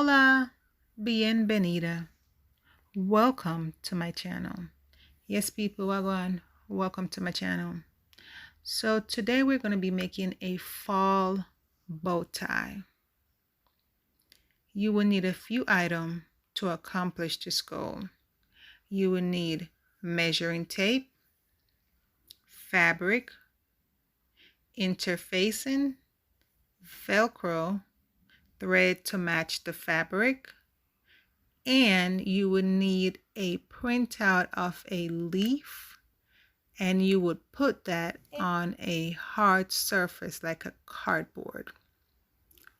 Hola, bienvenida. Welcome to my channel. Yes, people, welcome to my channel. So today we're going to be making a fall bow tie. You will need a few items to accomplish this goal. You will need measuring tape, fabric, interfacing, Velcro, thread to match the fabric, and you would need a printout of a leaf, and you would put that on a hard surface like a cardboard,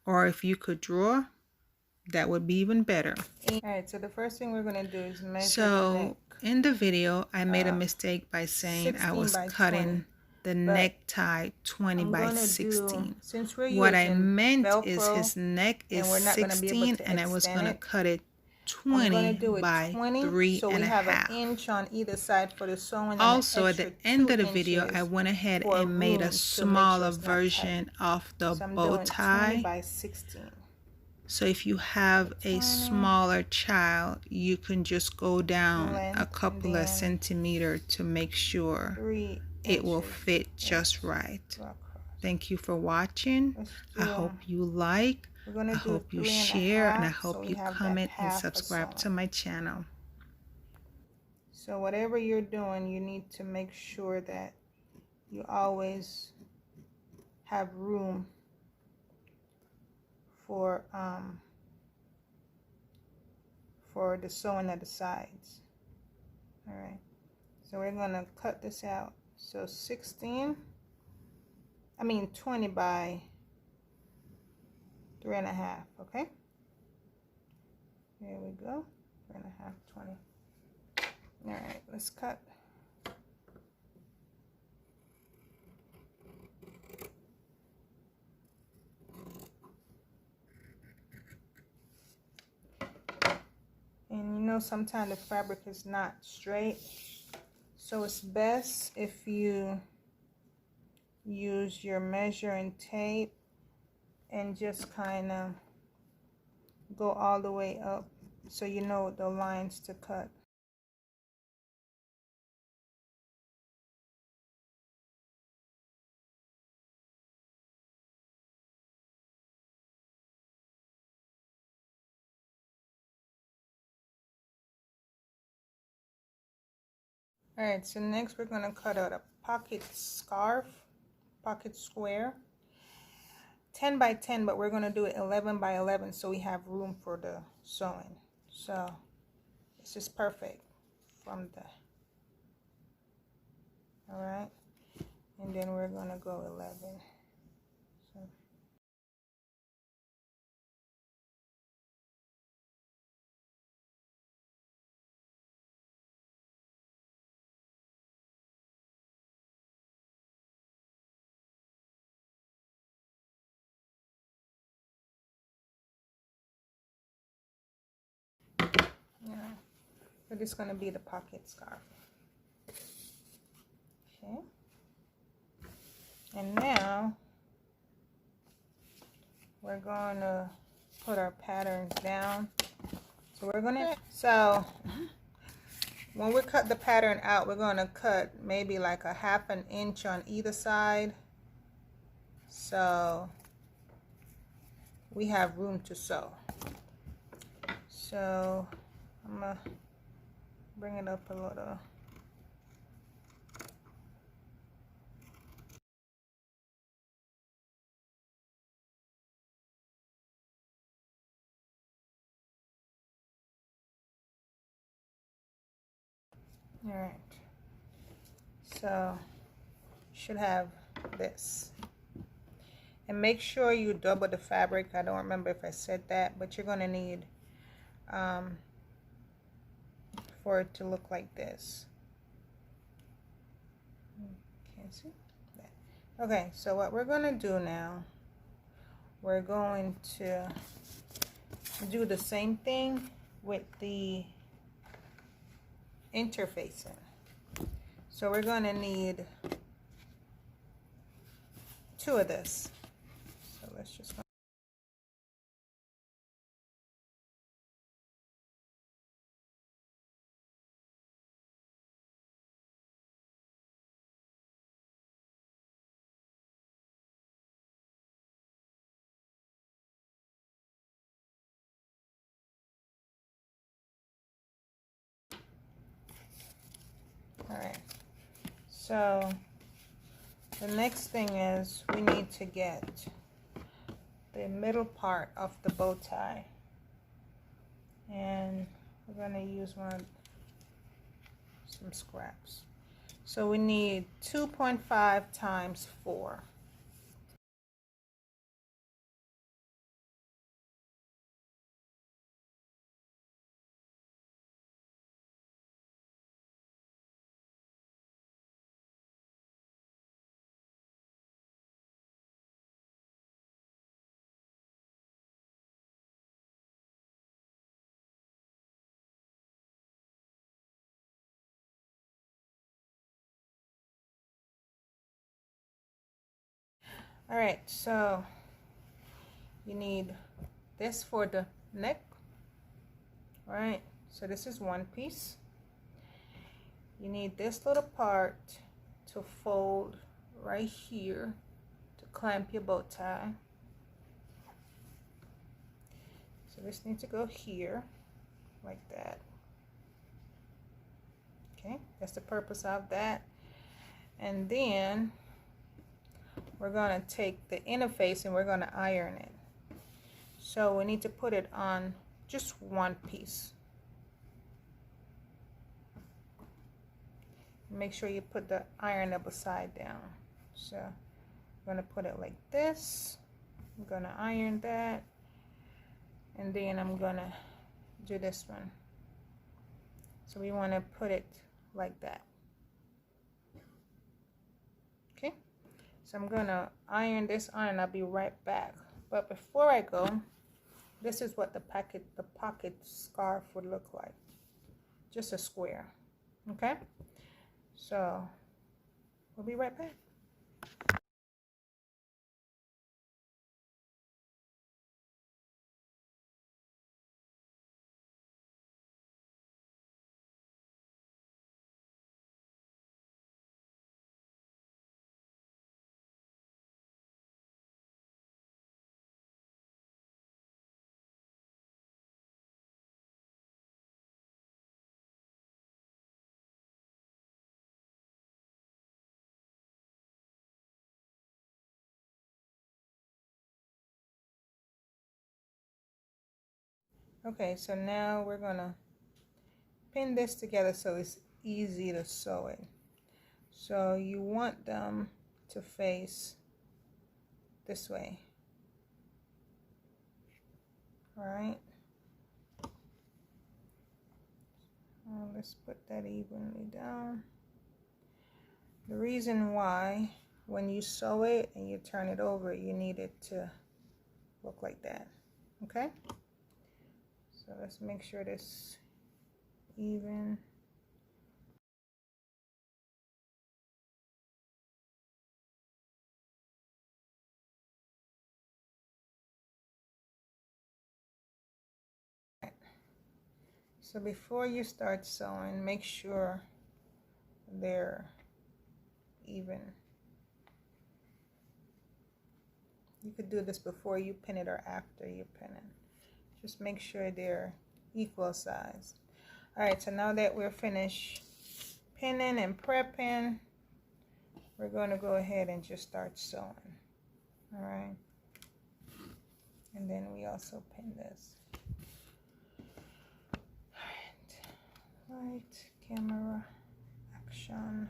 or if you could draw, that would be even better. All right, so the first thing we're going to do is measure the neck. In the video I made a mistake by saying I was cutting the necktie 20 by 16. What I meant Velcro, is his neck is 16 and I was going to cut it 20 by 3 and a half. So we have an inch on either side for the sewing. Also, at the end of the video, I went ahead and made a smaller version of the bow tie. 20 by 16. So if you have a smaller child, you can just go down a couple of centimeters to make sure it will fit just right. Thank you for watching. I hope you like, I hope you share, and I hope you comment and subscribe to my channel. So whatever you're doing, you need to make sure that you always have room for the sewing at the sides. All right, so we're gonna cut this out. So 20 by 3 and a half. Okay, there we go. 3 and a half, 20. All right, let's cut. And you know, sometimes the fabric is not straight, so it's best if you use your measuring tape and just kind of go all the way up so you know the lines to cut. All right, so next we're going to cut out a pocket scarf, pocket square, 10 by 10, but we're going to do it 11 by 11 so we have room for the sewing. So this is perfect from the, all right, and then we're going to go 11. So. Yeah, so this is going to be the pocket scarf. Okay, and now we're going to put our patterns down. So we're going to, so when we cut the pattern out, we're going to cut maybe like a ½ an inch on either side, so we have room to sew. So I'm gonna bring it up a little. All right, so you should have this, and make sure you double the fabric. I don't remember if I said that, but you're going to need for it to look like this. Can't see that. Okay, so what we're going to do now, we're going to do the same thing with the interfacing. So we're going to need 2 of this. So let's just So the next thing is we need to get the middle part of the bow tie, and we're going to use some scraps. So we need 2.5 times 4. All right, so you need this for the neck. All right, so this is one piece. You need this little part to fold right here to clamp your bow tie. So this needs to go here like that. Okay, that's the purpose of that. And then we're going to take the inner face and we're going to iron it. So we need to put it on just one piece. Make sure you put the iron up upside down. So I'm going to put it like this. I'm going to iron that. And then I'm going to do this one. So we want to put it like that. Okay. So I'm going to iron this on and I'll be right back. But before I go, this is what the pocket scarf would look like. Just a square. Okay. So we'll be right back. Okay, so now we're gonna pin this together so it's easy to sew it. So you want them to face this way. All right. Let's put that evenly down. The reason why, when you sew it and you turn it over, you need it to look like that. Okay. So let's make sure this even. So before you start sewing, make sure they're even. You could do this before you pin it or after you pin it. Just make sure they're equal size. All right, so now that we're finished pinning and prepping, we're going to go ahead and just start sewing. All right. And then we also pin this. All right, light, camera, action.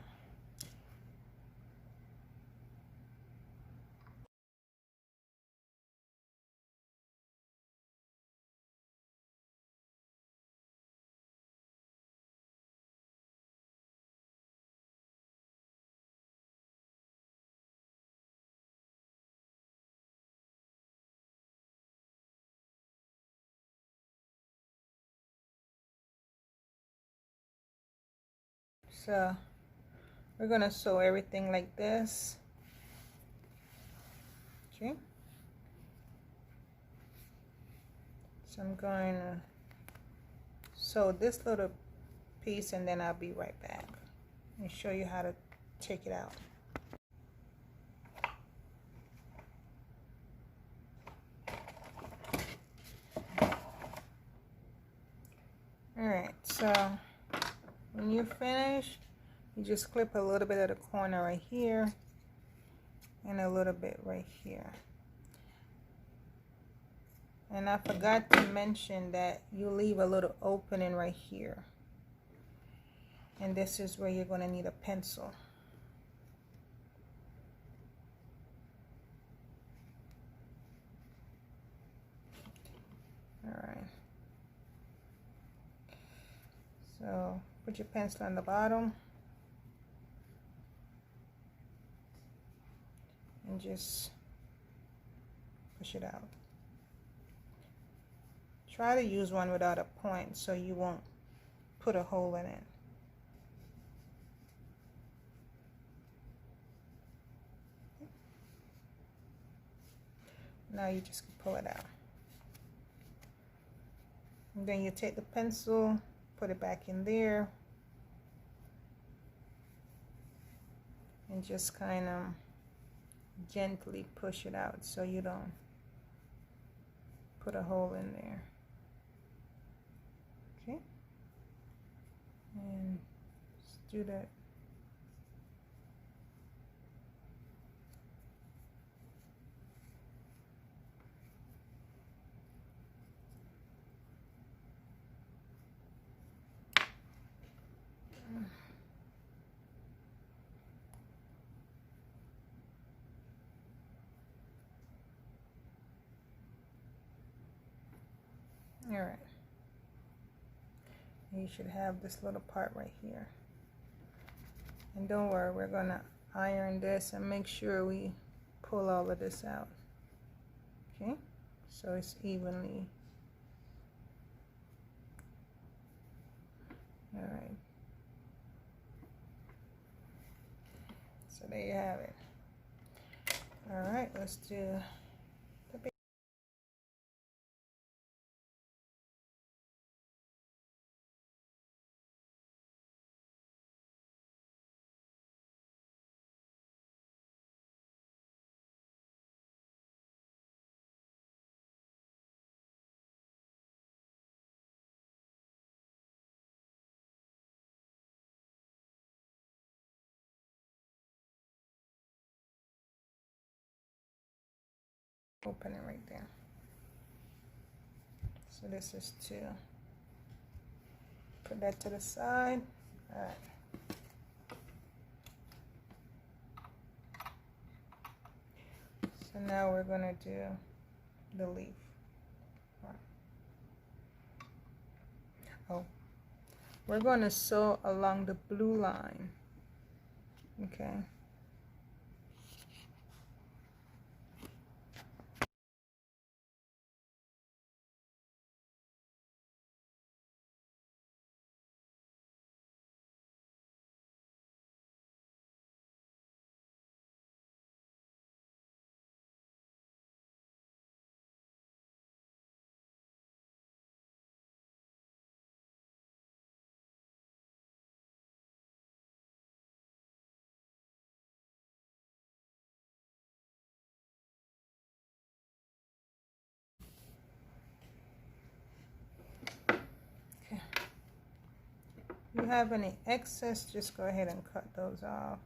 So we're going to sew everything like this. Okay. So I'm going to sew this little piece and then I'll be right back and show you how to take it out. Alright, so when you finish, You just clip a little bit of the corner right here and a little bit right here. And I forgot to mention that you leave a little opening right here. And this is where you're going to need a pencil. Alright. So put your pencil on the bottom. And just push it out. Try to use one without a point so you won't put a hole in it. Now you just pull it out. And then you take the pencil, put it back in there, and just kind of gently push it out so you don't put a hole in there. Okay, and just do that. All right. You should have this little part right here. And don't worry, we're gonna iron this and make sure we pull all of this out. Okay, so it's evenly. All right. So there you have it. All right, let's do the big. Open it right there. So this is to put that to the side. All right. So now we're gonna do the leaf. Oh, we're gonna sew along the blue line. Okay. If you have any excess, just go ahead and cut those off.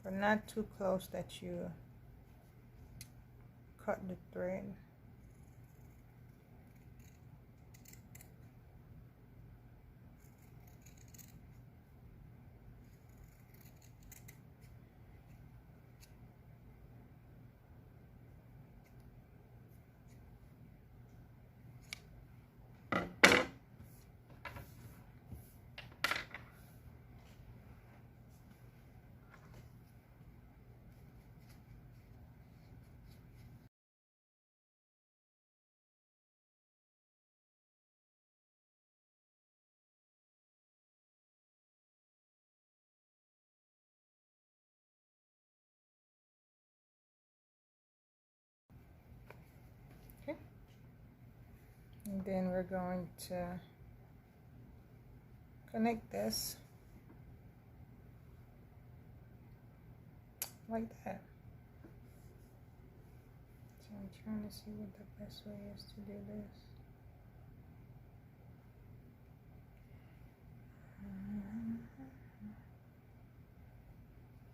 But not too close that you cut the thread. Okay. And then we're going to connect this like that. So I'm trying to see what the best way is to do this.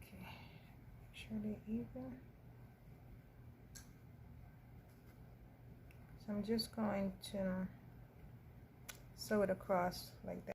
Okay, make sure they're even. So I'm just going to sew it across like that.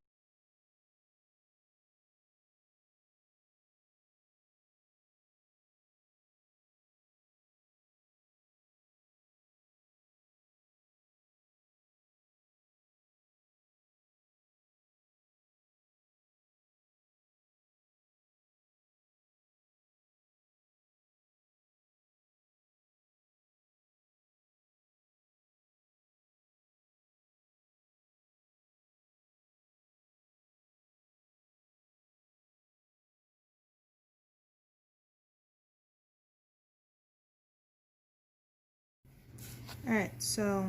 All right, so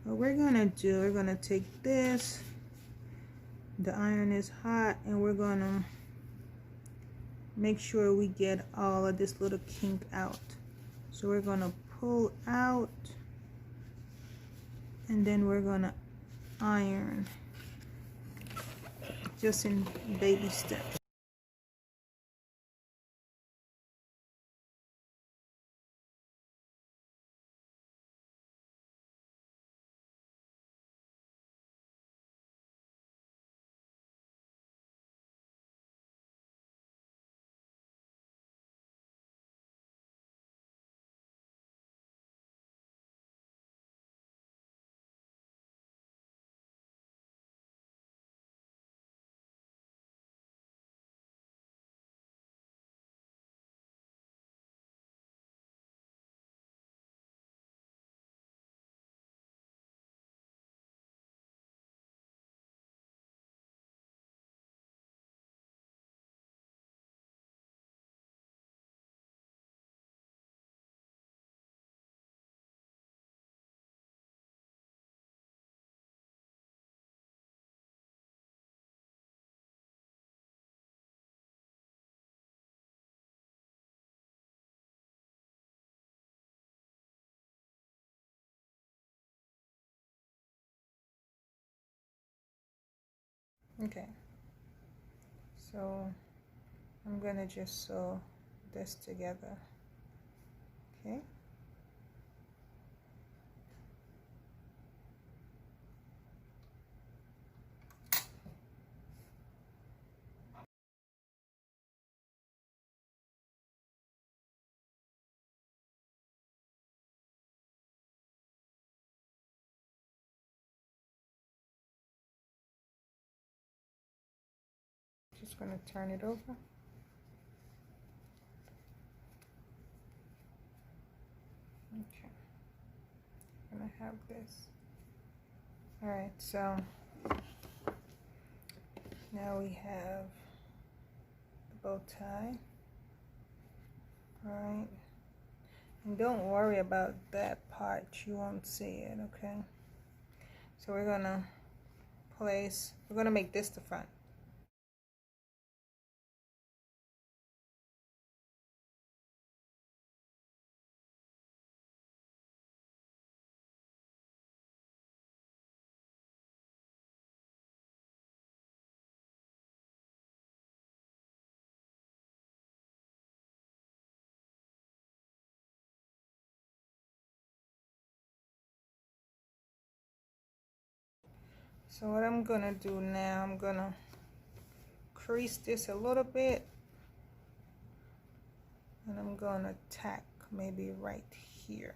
what we're gonna do, we're gonna take this, the iron is hot, and we're gonna make sure we get all of this little kink out. So we're gonna pull out, and then we're gonna iron, just in baby steps. Okay, so I'm gonna just sew this together. Okay. Just gonna turn it over. Okay, I'm gonna have this. All right, so now we have the bow tie. All right, and don't worry about that part, you won't see it. Okay, so we're gonna make this the front. So what I'm gonna do now, I'm gonna crease this a little bit, and I'm gonna tack maybe right here.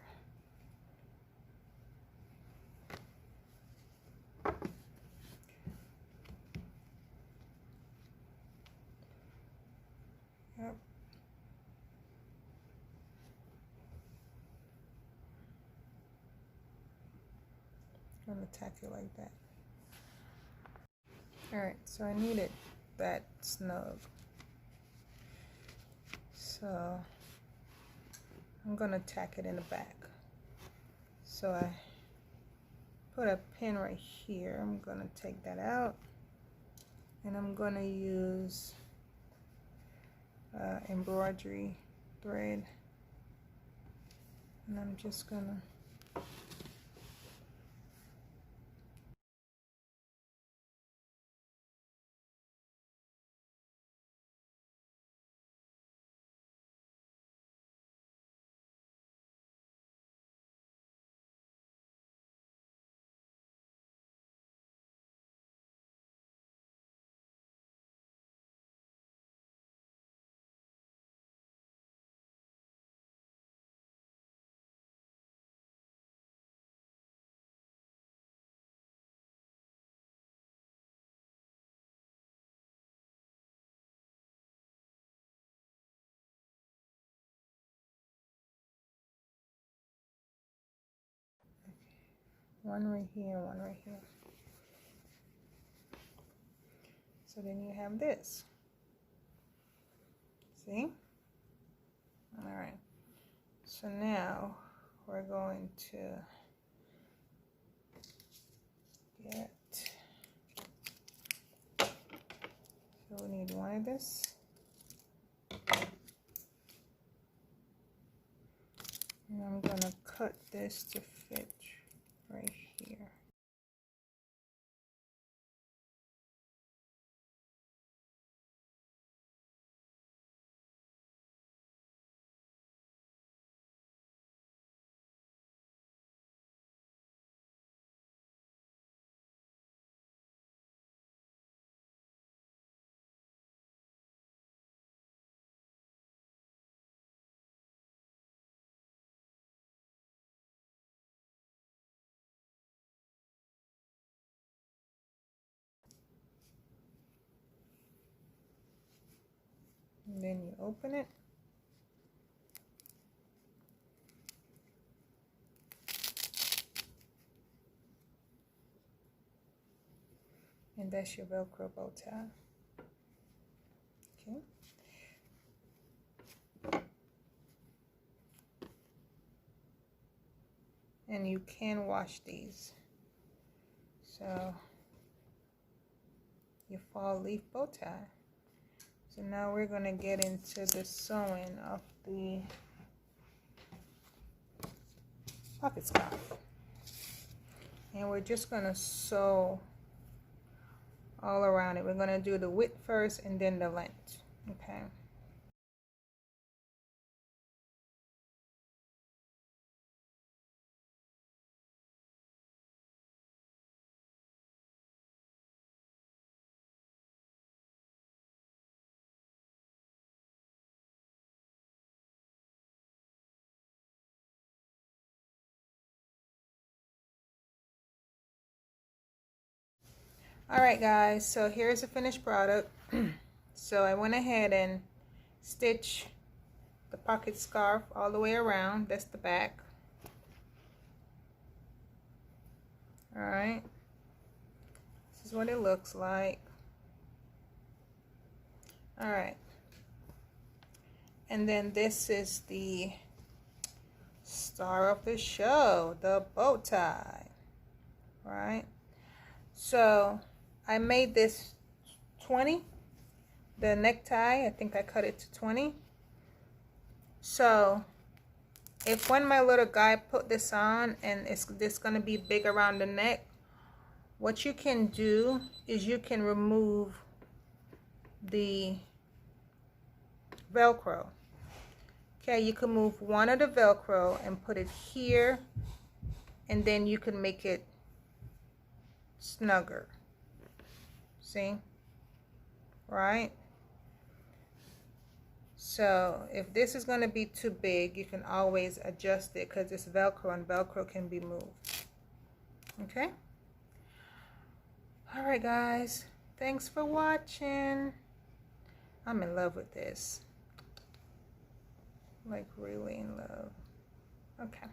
Yep. I'm gonna tack it like that. All right, so I need it that snug. So I'm gonna tack it in the back. So I put a pin right here. I'm gonna take that out, and I'm gonna use embroidery thread, and I'm just gonna One right here, one right here. So then you have this. See? All right. So now we're going to get, so we need one of this. And I'm gonna cut this to fit right here. And then you open it. And that's your Velcro bow tie. Okay. And you can wash these. So your fall leaf bow tie. So now we're going to get into the sewing of the pocket scarf. And we're just going to sew all around it. We're going to do the width first and then the length. Okay. Alright guys, so here's the finished product. So I went ahead and stitched the pocket scarf all the way around. That's the back. Alright, this is what it looks like. Alright, and then this is the star of the show, the bow tie. Right, so I made this 20, the necktie. I think I cut it to 20. So if when my little guy put this on and it's going to be big around the neck, what you can do is you can remove the Velcro. Okay, you can move one of the Velcro and put it here, and then you can make it snugger. See? Right? So if this is going to be too big, you can always adjust it because it's Velcro and Velcro can be moved. Okay? Alright guys, thanks for watching. I'm in love with this. Like really in love. Okay.